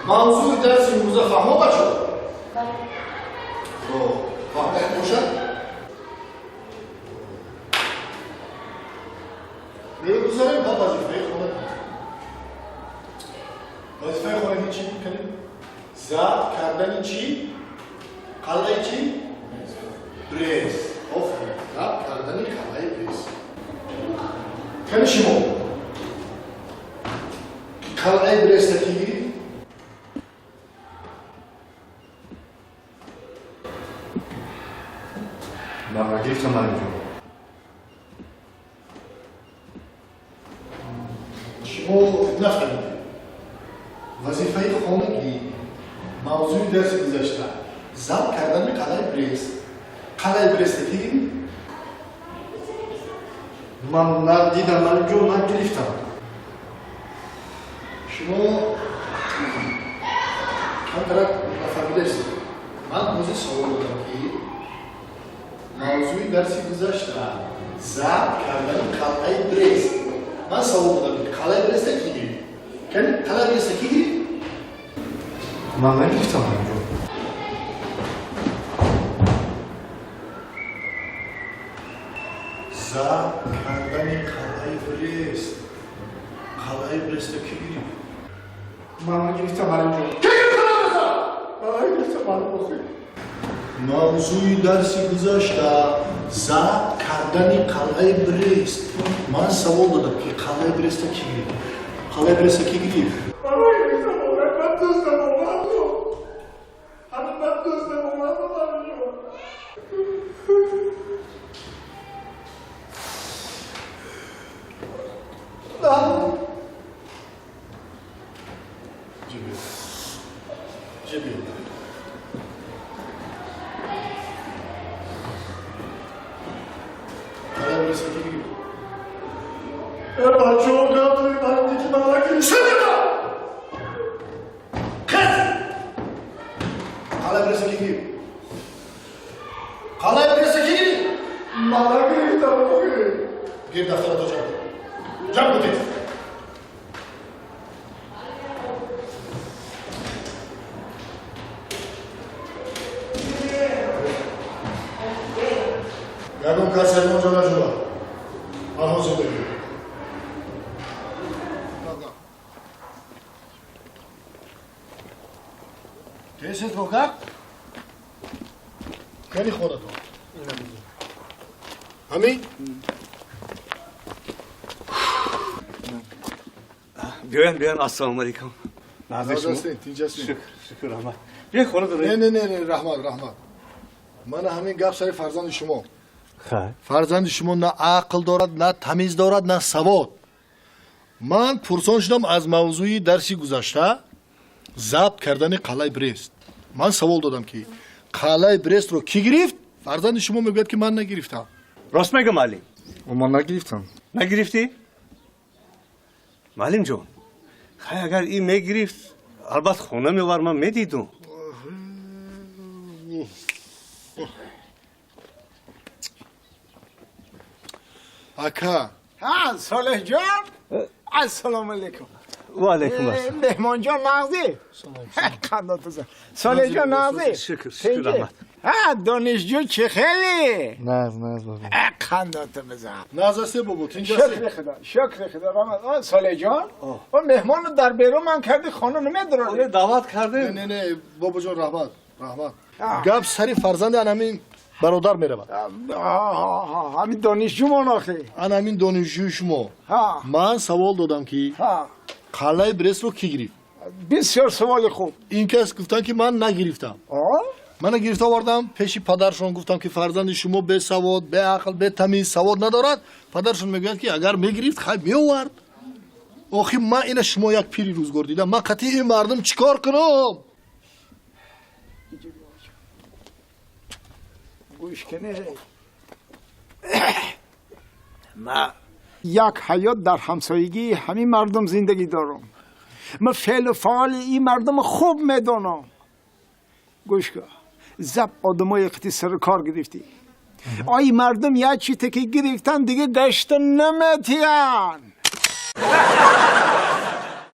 منظور درس امروز فهمو بچه فهمه روشن بگذاریم با وظیفه خونه وظیفه خونه چی میکنیم؟ ضبط کردن چی؟ قلعه چی؟ برس ضبط کردن قلعه برس کنی شما قلعه برس تکیگیری من گرفتم من اینجا شما نفهمید وظیفه خانگی موضوع درس گذاشته ضبط کردن قلعه برس قلعه برس تکیگیری من ندیدم من اینجا نگرفتم شما هم طرف نفهمیده است من موضوع سوال دارم که موضوع درسی گذاشته ضبط کردن قلعه برس من سوال دارم که قلعه برس تکیگیری کنی قلعه برس تکیگیری من نگرفتم من اینجا ضبط کردن قلعه برس قلعه برس تکیگیری من نگرفتم من اینجا موضوع درسی گذاشته ضبط کردن قلعه برست من سوال دادم که قلعه برست کی گرفت قلعه برست کی گرفت گیر دفتر تو جمع بودید یادم که سلمان جا نجوه من حوضی بگیر کیست بکر؟ کنی خونه تو همین؟ بیاین السلام علیکم نازستین تینجستین شکر رحمت بیاین خونه داره نه رحمت من همین گپ سر فرزند شما فرزند شما نه عقل دارد نه تمیز دارد نه سواد من پرسان شدم از موضوع درسی گذشته ضبط کردن قلعه برست من سوال دادم که قلعه برست رو کی گرفت فرزند شما میگوید که من نگرفتم راست میگه معلم من نگرفتم نگرفتی معلم جان خیلی اگر این میگرفت البته خونه میوار من میدیدم اکا صالح جان السلام علیکم و علیکم السلام مهمان جان نغزی خندات بزن صالح جان نغزی شکر رحمت دانشجو چه خیلی ناز بابا خندات بزن نازسته بابا تینجسته شکر خدا رحمت صالح جان اون مهمان رو در بیرون من کردی خانه نمیدرانی دعوت کرده نه بابا جان رحمت گپ سری فرزند همین برادر میرود همین دانشجو من آخه همین دانشجو شما من سوال دادم که قلعه برست رو کی گرفت بسیار سوال خوب این کس گفتن که من نگرفتم من گرفته آوردم پیش پدرشون گفتم که فرزند شما به سواد به عقل به تمیز سواد ندارد پدرشون میگوید که اگر میگرفت خیلی میآورد آخه من این شما یک پیری روزگار دیدم من قطعی این مردم چیکار کنم گوش کنه ما یک حیات در همسایگی همین مردم زندگی دارم من فعل و فعال این مردم خوب میدونم گوش کن زب آدمای قطعی سر کار گرفتی آی مردم یک چی تکی گرفتن دیگه گشت نمیتین